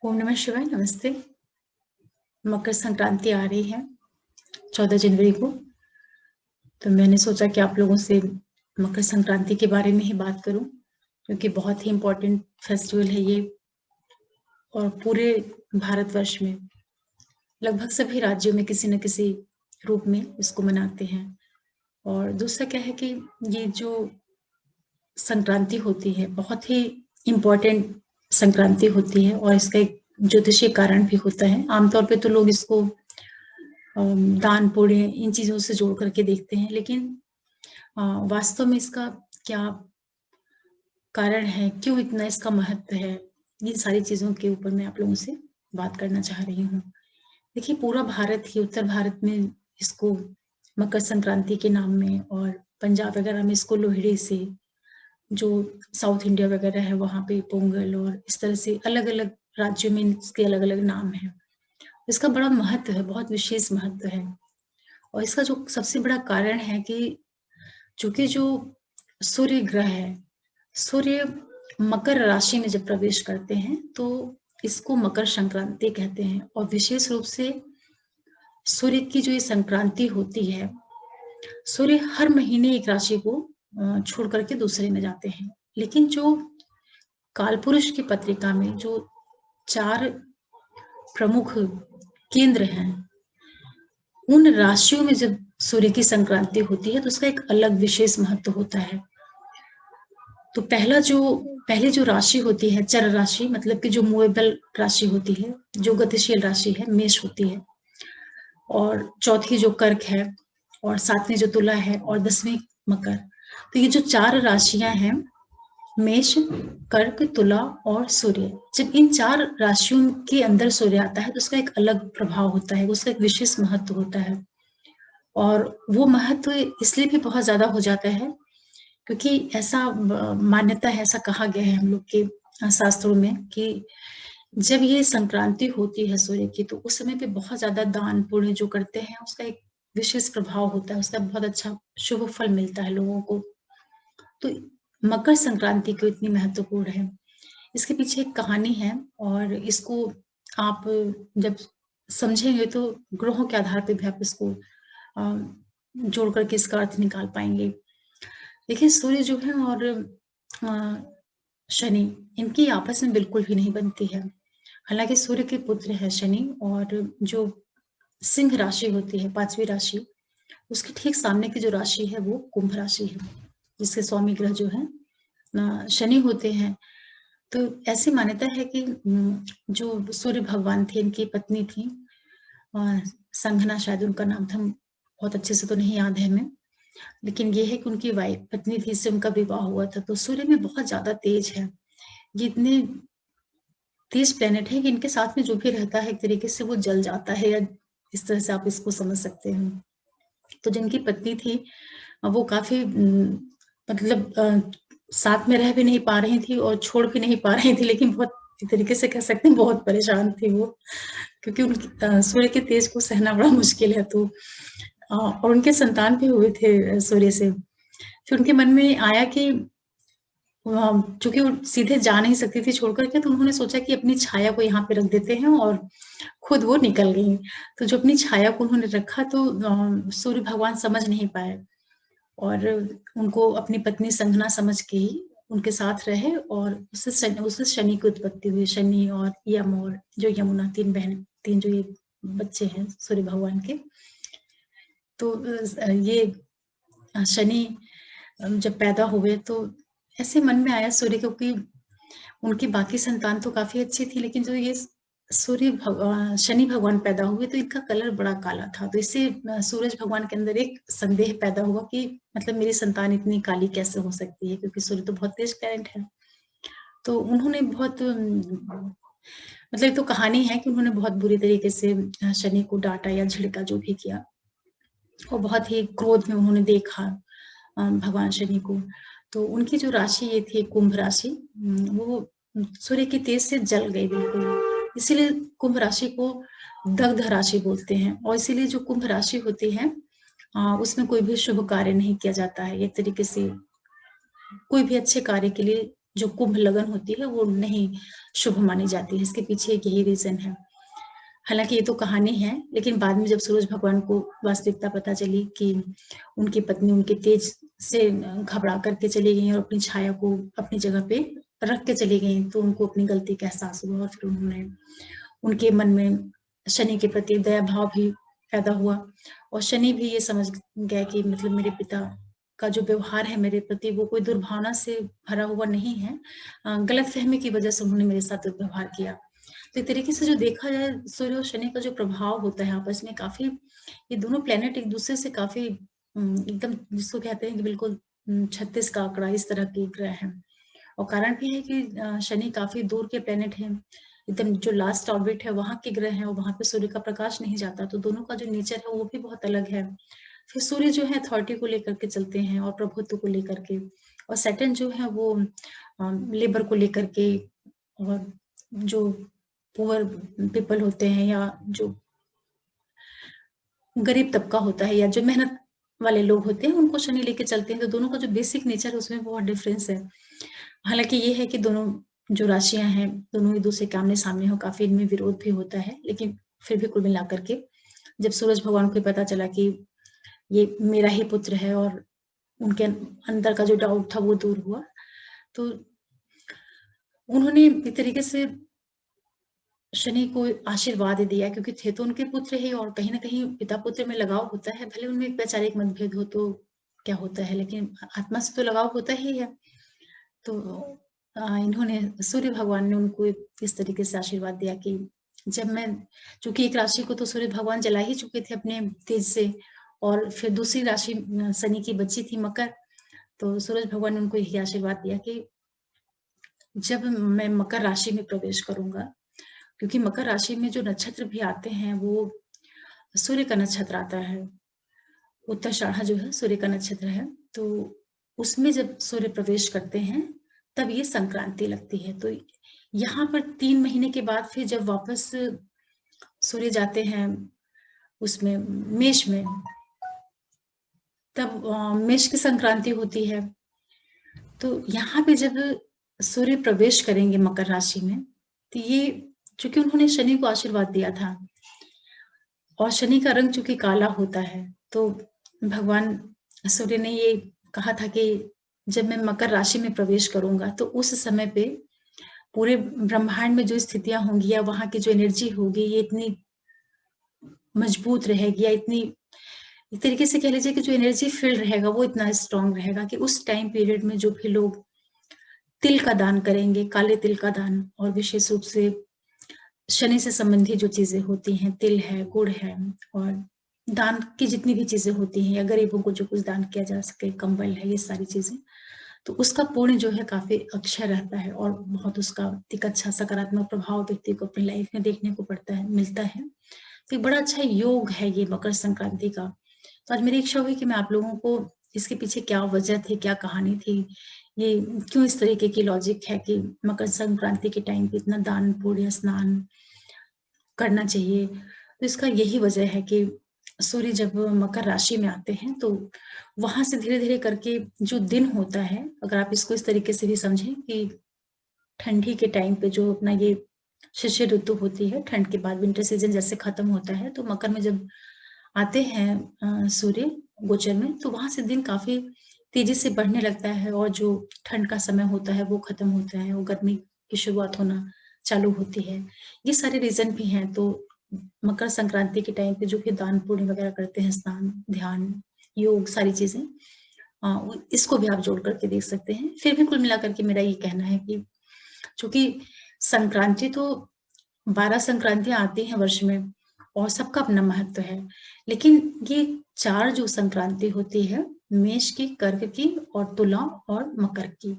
ओम नमः शिवाय। नमस्ते। मकर संक्रांति आ रही है 14 जनवरी को। तो मैंने सोचा कि आप लोगों से मकर संक्रांति के बारे में ही बात करूं, क्योंकि बहुत ही इम्पोर्टेंट फेस्टिवल है ये। और पूरे भारतवर्ष में लगभग सभी राज्यों में किसी न किसी रूप में इसको मनाते हैं। और दूसरा क्या है कि ये जो संक्रांति होती है बहुत ही इम्पोर्टेंट संक्रांति होती है, और इसका एक ज्योतिषीय कारण भी होता है। आमतौर पे तो लोग इसको दान पुण्य इन चीजों से जोड़ करके देखते हैं, लेकिन वास्तव में इसका क्या कारण है, क्यों इतना इसका महत्व है, ये सारी चीजों के ऊपर मैं आप लोगों से बात करना चाह रही हूँ। देखिए, पूरा भारत ही, उत्तर भारत में इसको मकर संक्रांति के नाम में, और पंजाब वगैरह में इसको लोहड़ी से, जो साउथ इंडिया वगैरह है वहां पे पोंगल, और इस तरह से अलग अलग राज्यों में इसके अलग अलग नाम है। इसका बड़ा महत्व है, बहुत विशेष महत्व है। और इसका जो सबसे बड़ा कारण है कि चूंकि जो सूर्य ग्रह है, सूर्य मकर राशि में जब प्रवेश करते हैं तो इसको मकर संक्रांति कहते हैं। और विशेष रूप से सूर्य की जो ये संक्रांति होती है, सूर्य हर महीने एक राशि को छोड़ करके दूसरे में जाते हैं। लेकिन जो कालपुरुष की पत्रिका में जो 4 प्रमुख केंद्र हैं, उन राशियों में जब सूर्य की संक्रांति होती है तो उसका एक अलग विशेष महत्व होता है। तो पहली जो राशि होती है चर राशि, मतलब कि जो मूवेबल राशि होती है, जो गतिशील राशि है, मेष होती है। और चौथी जो कर्क है, और 7वीं जो तुला है, और 10वीं मकर। तो ये जो 4 राशियां हैं, मेष, कर्क, तुला और सूर्य, जब इन 4 राशियों के अंदर सूर्य आता है तो उसका एक अलग प्रभाव होता है, उसका एक विशेष महत्व होता है। और वो महत्व इसलिए भी बहुत ज्यादा हो जाता है क्योंकि ऐसा मान्यता है, ऐसा कहा गया है हम लोग के शास्त्रों में कि जब ये संक्रांति होती है सूर्य की, तो उस समय पे बहुत ज्यादा दान पुण्य जो करते हैं उसका एक विशेष प्रभाव होता है, उसका बहुत अच्छा शुभ फल मिलता है लोगों को। तो मकर संक्रांति क्यों इतनी महत्वपूर्ण है, इसके पीछे एक कहानी है। और इसको आप जब समझेंगे तो ग्रहों के आधार पर भी आप इसको जोड़ करके इसका अर्थ निकाल पाएंगे। देखिए, सूर्य जो है और शनि, इनकी आपस में बिल्कुल भी नहीं बनती है। हालांकि सूर्य के पुत्र है शनि, और जो सिंह राशि होती है 5वीं राशि, उसके ठीक सामने की जो राशि है वो कुंभ राशि है, जिसके स्वामी ग्रह जो है शनि होते हैं। तो ऐसी मान्यता है कि जो सूर्य भगवान थे, इनकी पत्नी थी संघना, शायद उनका नाम था, बहुत अच्छे से तो नहीं याद है हमें, लेकिन ये है कि उनकी वाइफ पत्नी थी, इससे उनका विवाह हुआ था। तो सूर्य में बहुत ज्यादा तेज है, ये इतने तेज प्लेनेट है कि इनके साथ में जो भी रहता है एक तरीके से वो जल जाता है, या इस तरह से आप इसको समझ सकते हैं। तो जिनकी पत्नी थी वो काफी मतलब साथ में रह भी नहीं पा रही थी और छोड़ भी नहीं पा रही थी, लेकिन बहुत एक तरीके से कह सकते हैं बहुत परेशान थी वो, क्योंकि उनकी सूर्य के तेज को सहना बड़ा मुश्किल है। तो और उनके संतान भी हुए थे सूर्य से। फिर उनके मन में आया कि चूंकि वो सीधे जा नहीं सकती थी छोड़ करके, तो उन्होंने सोचा कि अपनी छाया को यहाँ पे रख देते हैं, और खुद वो निकल गई। तो जो अपनी छाया को उन्होंने रखा तो सूर्य भगवान समझ नहीं पाए, और उनको अपनी पत्नी संघना समझ के ही उनके साथ रहे। और उससे शनि की उत्पत्ति हुई, शनि और यम और जो यमुना, 3 बहन, 3 जो ये बच्चे हैं सूर्य भगवान के। तो ये शनि जब पैदा हुए तो ऐसे मन में आया सूर्य को कि उनकी बाकी संतान तो काफी अच्छी थी, लेकिन जो ये शनि भगवान पैदा हुए तो इनका कलर बड़ा काला था। तो इससे सूरज भगवान के अंदर एक संदेह पैदा हुआ कि मतलब मेरी संतान इतनी काली कैसे हो सकती है, क्योंकि सूर्य तो बहुत तेज प्लैनेट है। तो उन्होंने बहुत मतलब तो कहानी है कि उन्होंने बहुत बुरी तरीके से शनि को डांटा या झिड़का, जो भी किया। और बहुत ही क्रोध में उन्होंने देखा भगवान शनि को। तो उनकी जो राशि ये थी कुंभ राशि, वो सूर्य की तेज से जल गई बिल्कुल। इसीलिए कुंभ राशि को दग्ध राशि बोलते हैं। और इसीलिए जो कुंभ राशि होती है उसमें कोई भी शुभ कार्य नहीं किया जाता है। एक तरीके से कोई भी अच्छे कार्य के लिए जो कुंभ लगन होती है वो नहीं शुभ मानी जाती है। इसके पीछे एक यही रीजन है। हालांकि ये तो कहानी है, लेकिन बाद में जब सूरज भगवान को वास्तविकता पता चली कि उनकी पत्नी उनके तेज से घबरा करके चली गई और अपनी छाया को अपनी जगह पे रख के चली गई, तो उनको अपनी गलती का एहसास हुआ और फिर उन्होंने उनके मन में शनि के प्रति दया भाव भी पैदा हुआ और शनि भी ये समझ गया कि मतलब मेरे पिता का जो व्यवहार है मेरे प्रति वो कोई दुर्भावना से भरा हुआ नहीं है, गलतफहमी की वजह से उन्होंने मेरे साथ दुर्व्यवहार किया। तो एक तरीके से जो देखा जाए सूर्य और शनि का जो प्रभाव होता है आपस में, काफी ये दोनों प्लेनेट एक दूसरे से काफी एकदम जिसको कहते हैं कि बिल्कुल 36 का आंकड़ा इस तरह के ग्रह हैं। और कारण भी है कि शनि काफी दूर के प्लेनेट है, एकदम जो लास्ट ऑर्बिट है वहां के ग्रह हैं और वहां पे सूर्य का प्रकाश नहीं जाता, तो दोनों का जो नेचर है वो भी बहुत अलग है। फिर सूर्य जो है अथॉरिटी को लेकर के चलते हैं और प्रभुत्व को लेकर के, और सैटर्न जो है वो लेबर को लेकर के, और जो पुअर पीपल होते हैं या जो गरीब तबका होता है या जो मेहनत वाले लोग होते हैं उनको शनि लेके चलते हैं। तो दोनों का जो बेसिक नेचर है उसमें बहुत डिफरेंस है। हालांकि ये है कि दोनों जो राशियां हैं दोनों एक दूसरे के आमने सामने हो, काफी इनमें विरोध भी होता है, लेकिन फिर भी कुल मिलाकर के जब सूरज भगवान को पता चला कि ये मेरा ही पुत्र है और उनके अंदर का जो डाउट था वो दूर हुआ, तो उन्होंने एक तरीके से शनि को आशीर्वाद दिया, क्योंकि थे तो उनके पुत्र ही और कहीं ना कहीं पिता पुत्र में लगाव होता है, भले उनमें वैचारिक मतभेद हो तो क्या होता है, लेकिन आत्मा से तो लगाव होता ही है। तो इन्होंने सूर्य भगवान ने उनको इस तरीके से आशीर्वाद दिया कि जब मैं, चूंकि एक राशि को तो सूर्य भगवान जला ही चुके थे अपने तेज से, और फिर दूसरी राशि शनि की बची थी मकर, तो सूरज भगवान ने उनको यही आशीर्वाद दिया कि जब मैं मकर राशि में प्रवेश करूंगा, क्योंकि मकर राशि में जो नक्षत्र भी आते हैं वो सूर्य का नक्षत्र आता है, उत्तराषाढ़ा जो है सूर्य का नक्षत्र है, तो उसमें जब सूर्य प्रवेश करते हैं तब ये संक्रांति लगती है। तो यहाँ पर 3 महीने के बाद फिर जब वापस सूर्य जाते हैं उसमें मेष में, तब मेष की संक्रांति होती है। तो यहाँ पे जब सूर्य प्रवेश करेंगे मकर राशि में, तो ये चूंकि उन्होंने शनि को आशीर्वाद दिया था और शनि का रंग चूंकि काला होता है, तो भगवान सूर्य ने ये कहा था कि जब मैं मकर राशि में प्रवेश करूंगा तो उस समय पे पूरे ब्रह्मांड में जो स्थितियां होंगी या वहां की जो एनर्जी होगी ये इतनी मजबूत रहेगी, या इतनी एक तरीके से कह लीजिए कि जो एनर्जी फील्ड रहेगा वो इतना स्ट्रांग रहेगा कि उस टाइम पीरियड में जो भी लोग तिल का दान करेंगे, काले तिल का दान, और विशेष रूप से शनि से संबंधित जो चीजें होती हैं, तिल है, गुड़ है, और दान की जितनी भी चीजें होती हैं या गरीबों को जो कुछ दान किया जा सके, कंबल है, ये सारी चीजें, तो उसका पुण्य जो है काफी अक्षय रहता है और बहुत उसका एक अच्छा सकारात्मक प्रभाव व्यक्ति को अपनी लाइफ में देखने को पड़ता है, मिलता है। तो एक बड़ा अच्छा योग है ये मकर संक्रांति का। तो आज मेरी इच्छा हुई कि मैं आप लोगों को इसके पीछे क्या वजह थी, क्या कहानी थी, ये क्यों इस तरीके की लॉजिक है कि मकर संक्रांति के टाइम पे इतना दान पुण्य स्नान करना चाहिए, तो इसका यही वजह है कि सूर्य जब मकर राशि में आते हैं तो वहां से धीरे धीरे करके जो दिन होता है, अगर आप इसको इस तरीके से भी समझें कि ठंडी के टाइम पे जो अपना ये शिशिर ऋतु होती है, ठंड के बाद विंटर सीजन जैसे खत्म होता है, तो मकर में जब आते हैं सूर्य गोचर में, तो वहां से दिन काफी तेजी से बढ़ने लगता है और जो ठंड का समय होता है वो खत्म होता है और गर्मी की शुरुआत होना चालू होती है। ये सारे रीजन भी हैं। तो मकर संक्रांति के टाइम पे जो भी दान पुण्य वगैरह करते हैं, स्नान, ध्यान, योग, सारी चीजें, इसको भी आप जोड़ करके देख सकते हैं। फिर भी कुल मिलाकर के मेरा ये कहना है कि चूंकि संक्रांति तो 12 संक्रांतियां आती हैं वर्ष में और सबका अपना महत्व है, लेकिन ये 4 जो संक्रांति होती है, मेष की, कर्क की और तुला और मकर की,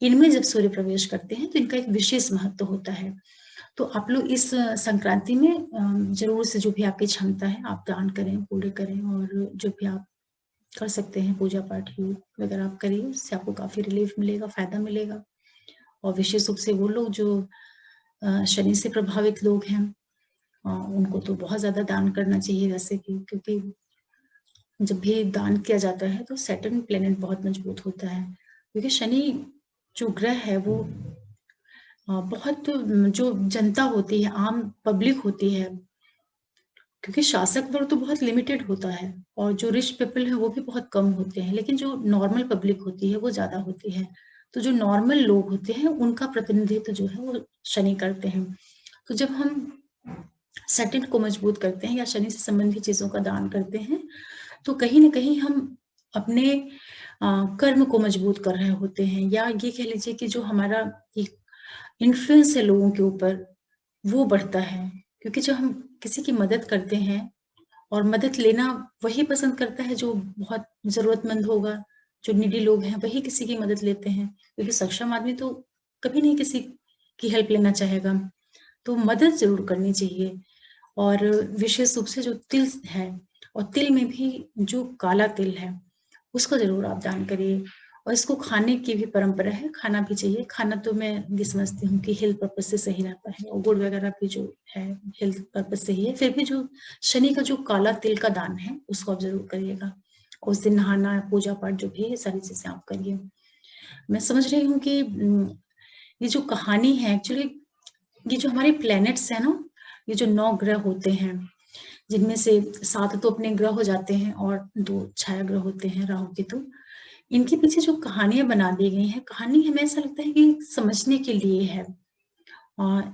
इनमें जब सूर्य प्रवेश करते हैं तो इनका एक विशेष महत्व होता है। तो आप लोग इस संक्रांति में जरूर से जो भी आपकी क्षमता है आप दान करें, पूरे करें, और जो भी आप कर सकते हैं पूजा पाठ योग वगैरह आप करिए, उससे आपको काफी रिलीफ मिलेगा, फायदा मिलेगा। और विशेष रूप से वो लोग जो शनि से प्रभावित लोग हैं, उनको तो बहुत ज्यादा दान करना चाहिए, जैसे कि क्योंकि जब भी दान किया जाता है तो सैटर्न प्लेनेट बहुत मजबूत होता है, क्योंकि शनि जो ग्रह है वो बहुत जो जनता होती है, आम पब्लिक होती है, क्योंकि शासक वर्ग तो बहुत लिमिटेड होता है और जो रिच पीपल है वो भी बहुत कम होते हैं, लेकिन जो नॉर्मल पब्लिक होती है वो ज्यादा होती है। तो जो नॉर्मल लोग होते हैं उनका प्रतिनिधित्व जो है वो शनि करते हैं। तो जब हम सैटर्न को मजबूत करते हैं या शनि से संबंधित चीजों का दान करते हैं, तो कहीं ना कहीं हम अपने कर्म को मजबूत कर रहे होते हैं, या ये कह लीजिए कि जो हमारा एक इन्फ्लुएंस है लोगों के ऊपर वो बढ़ता है। क्योंकि जब हम किसी की मदद करते हैं, और मदद लेना वही पसंद करता है जो बहुत जरूरतमंद होगा, जो नीडी लोग हैं वही किसी की मदद लेते हैं, क्योंकि सक्षम आदमी तो कभी नहीं किसी की हेल्प लेना चाहेगा। तो मदद जरूर करनी चाहिए। और विशेष रूप से जो तिल है, और तिल में भी जो काला तिल है उसको जरूर आप दान करिए। और इसको खाने की भी परंपरा है, खाना भी चाहिए। खाना तो मैं ये समझती हूँ कि हेल्थ पर्पज से सही रहता है, और गुड़ वगैरह भी जो है हेल्थ पर्पज से ही है। फिर भी जो शनि का जो काला तिल का दान है उसको आप जरूर करिएगा। उस दिन नहाना, पूजा पाठ जो भी है, ये सारी चीजें आप करिए। मैं समझ रही हूँ कि ये जो कहानी है एक्चुअली, ये जो हमारे प्लैनेट्स है ना, ये जो 9 ग्रह होते हैं, जिनमें से 7 तो अपने ग्रह हो जाते हैं और 2 छाया ग्रह होते हैं, राहु केतु। इनके पीछे जो कहानियां बना दी गई हैं, कहानी हमें ऐसा लगता है कि समझने के लिए है, और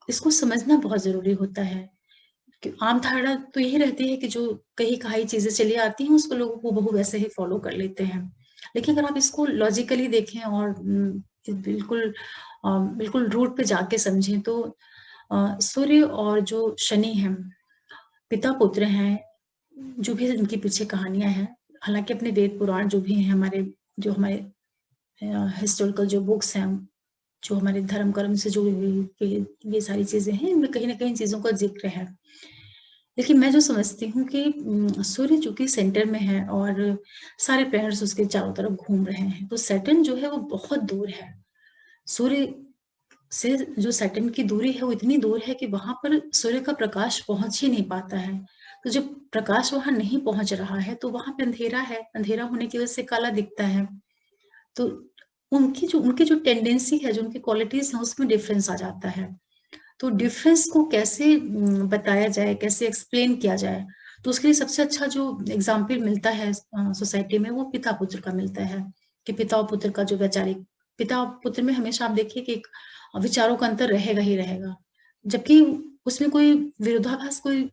इसको समझना बहुत जरूरी होता है। कि आम धारणा तो यही रहती है कि जो कही कहाई चीजें चली आती हैं उसको लोग हूबहू वैसे ही फॉलो कर लेते हैं। लेकिन अगर आप इसको लॉजिकली देखें और बिल्कुल बिल्कुल रूट पे जाके समझें, तो सूर्य और जो शनि है, पिता पुत्र हैं। जो भी इनके पीछे कहानियां हैं, हालांकि अपने वेद पुराण जो भी हैं, हमारे जो हमारे हिस्टोरिकल जो बुक्स हैं, जो हमारे धर्म कर्म से जुड़ी हुई ये सारी चीजें हैं, इनमें कहीं ना कहीं चीजों का जिक्र है। लेकिन मैं जो समझती हूँ कि सूर्य चूंकि सेंटर में है और सारे प्लैनेट्स उसके चारों तरफ घूम रहे हैं, तो सैटर्न जो है वो बहुत दूर है। सूर्य से जो सैटर्न की दूरी है वो इतनी दूर है कि वहां पर सूर्य का प्रकाश पहुंच ही नहीं पाता है। तो जब प्रकाश वहां नहीं पहुंच रहा है तो वहां पे अंधेरा है, अंधेरा होने की वजह से काला दिखता है। तो उनकी जो टेंडेंसी है, जो उनकी क्वालिटीज है, उसमें डिफरेंस आ जाता है। तो डिफरेंस को कैसे बताया जाए, कैसे एक्सप्लेन किया जाए, तो उसके लिए सबसे अच्छा जो एग्जाम्पल मिलता है सोसाइटी में, वो पिता पुत्र का मिलता है। कि पिता और पुत्र का जो वैचारिक, पिता और पुत्र में हमेशा आप देखिए कि एक विचारों का अंतर रहेगा ही रहेगा, जबकि उसमें कोई विरोधाभास, कोई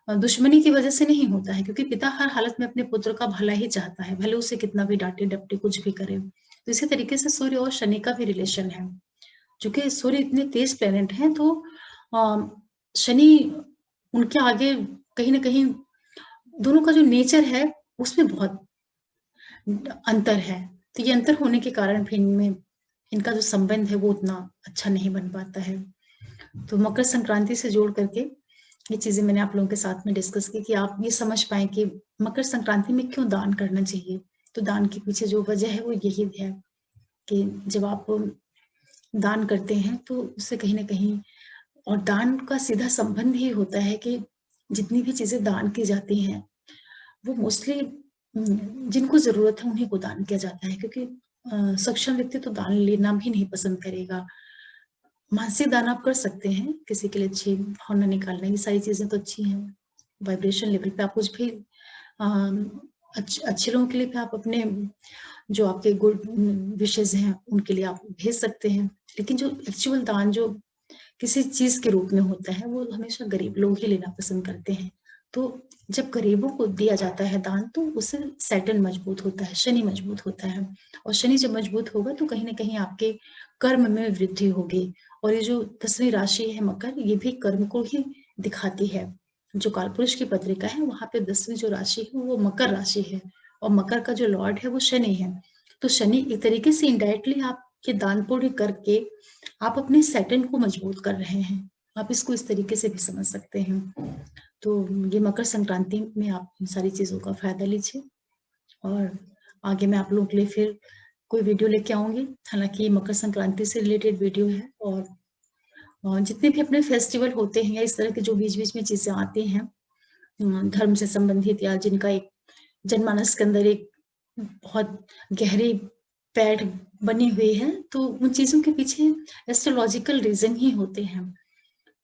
दुश्मनी की वजह से नहीं होता है, क्योंकि पिता हर हालत में अपने पुत्र का भला ही चाहता है, भले उसे कितना भी डांटे डपटे कुछ भी करे। तो इसी तरीके से सूर्य और शनि का भी रिलेशन है। चूंकि सूर्य इतने तेज प्लेनेट हैं, तो शनि उनके आगे कहीं ना कहीं दोनों का जो नेचर है उसमें बहुत अंतर है। तो ये अंतर होने के कारण फिर इनमें इनका जो संबंध है वो उतना अच्छा नहीं बन पाता है। तो मकर संक्रांति से जोड़ करके ये चीजें मैंने आप लोगों के साथ में डिस्कस की, कि आप ये समझ पाए कि मकर संक्रांति में क्यों दान करना चाहिए। तो दान के पीछे जो वजह है वो यही है कि जब आप दान करते हैं तो उससे कहीं ना कहीं, और दान का सीधा संबंध ही होता है कि जितनी भी चीजें दान की जाती हैं वो मोस्टली जिनको जरूरत है उन्हीं को दान किया जाता है, क्योंकि सक्षम व्यक्ति तो दान लेना भी नहीं पसंद करेगा। मानसिक दान आप कर सकते हैं, किसी के लिए अच्छी भावना निकालना, ये सारी चीजें तो अच्छी हैं। वाइब्रेशन लेवल पे आप कुछ भी अच्छे लोगों के लिए भी आप अपने जो आपके गुड विशेष हैं उनके लिए आप भेज सकते हैं। लेकिन जो एक्चुअल दान जो किसी चीज के रूप में होता है वो हमेशा गरीब लोग ही लेना पसंद करते हैं। तो जब गरीबों को दिया जाता है दान, तो उससे सैटर्न मजबूत होता है, शनि मजबूत होता है। और शनि जब मजबूत होगा तो कहीं ना कहीं आपके कर्म में वृद्धि होगी। और ये जो 10वीं राशि है मकर, ये भी कर्म को ही दिखाती है। जो कालपुरुष की पत्रिका है वहां पे 10वीं जो राशि है वो मकर राशि है, और मकर का जो लॉर्ड है वो शनि है। तो शनि एक तरीके से इनडायरेक्टली आपके दान पुण्य करके आप अपने सैटर्न को मजबूत कर रहे हैं। आप इसको इस तरीके से भी समझ सकते हैं। तो ये मकर संक्रांति में आप इन सारी चीजों का फायदा लीजिए, और आगे मैं आप लोगों के लिए फिर कोई वीडियो लेके आऊंगी। हालांकि ये मकर संक्रांति से रिलेटेड वीडियो है, और जितने भी अपने फेस्टिवल होते हैं या इस तरह के जो बीच बीच में चीजें आती हैं धर्म से संबंधित, या जिनका एक जनमानस के अंदर एक बहुत गहरी पैठ बनी हुई है, तो उन चीजों के पीछे एस्ट्रोलॉजिकल रीजन ही होते हैं।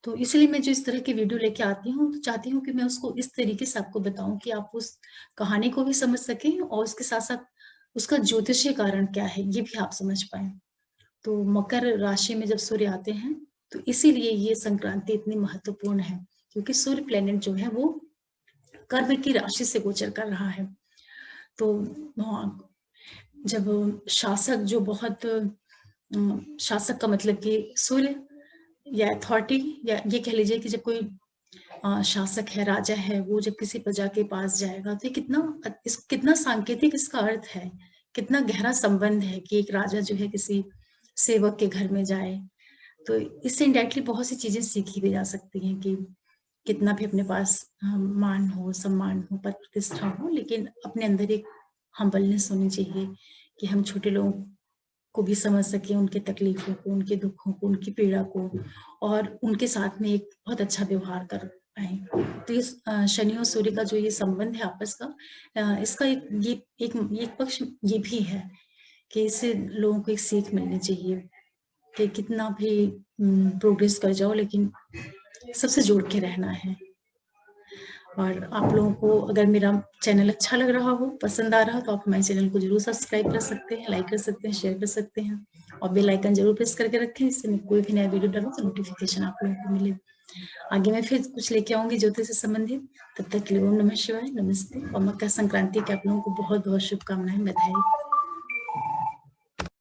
तो इसलिए मैं जो इस तरह की वीडियो लेके आती हूँ, तो चाहती हूँ कि मैं उसको इस तरीके से आपको बताऊं कि आप उस कहानी को भी समझ सकें और उसके साथ साथ उसका ज्योतिषीय कारण क्या है ये भी आप समझ पाए। तो मकर राशि में जब सूर्य आते हैं, तो इसीलिए ये संक्रांति इतनी महत्वपूर्ण है, क्योंकि सूर्य प्लेनेट जो है वो कर्क की राशि से गोचर कर रहा है। तो जब शासक जो बहुत शासक का मतलब कि सूर्य या अथॉरिटी, या ये कह लीजिए कि जब कोई शासक है, राजा है, वो जब किसी प्रजा के पास जाएगा तो ये कितना सांकेतिक इसका अर्थ है, कितना गहरा संबंध है कि एक राजा जो है किसी सेवक के घर में जाए। तो इससे इंडायरेक्टली बहुत सी चीजें सीखी भी जा सकती हैं कि कितना भी अपने पास मान हो, सम्मान हो, पद प्रतिष्ठा हो, लेकिन अपने अंदर एक हम्बलनेस होनी चाहिए कि हम छोटे लोगों को भी समझ सके, उनके तकलीफों को, उनके दुखों को, उनकी पीड़ा को, और उनके साथ में एक बहुत अच्छा व्यवहार कर पाए। तो इस शनि और सूर्य का जो ये संबंध है आपस का, इसका एक पक्ष ये भी है कि इससे लोगों को एक सीख मिलनी चाहिए कि कितना भी प्रोग्रेस कर जाओ, लेकिन सबसे जोड़ के रहना है। और आप लोगों को अगर मेरा चैनल अच्छा लग रहा हो, पसंद आ रहा हो, तो आप हमारे चैनल को जरूर सब्सक्राइब कर सकते हैं, लाइक कर सकते हैं, शेयर कर सकते हैं, और बेल आइकन जरूर प्रेस करके रखें, इससे मैं कोई भी नया वीडियो डालूं तो नोटिफिकेशन आप लोगों को मिले। आगे मैं फिर कुछ लेके आऊंगी ज्योतिष से संबंधित। तब तक के लिए ओम नमः शिवाय, नमस्ते, और मकर संक्रांति की आप लोगों को बहुत बहुत शुभकामनाएं, बधाई।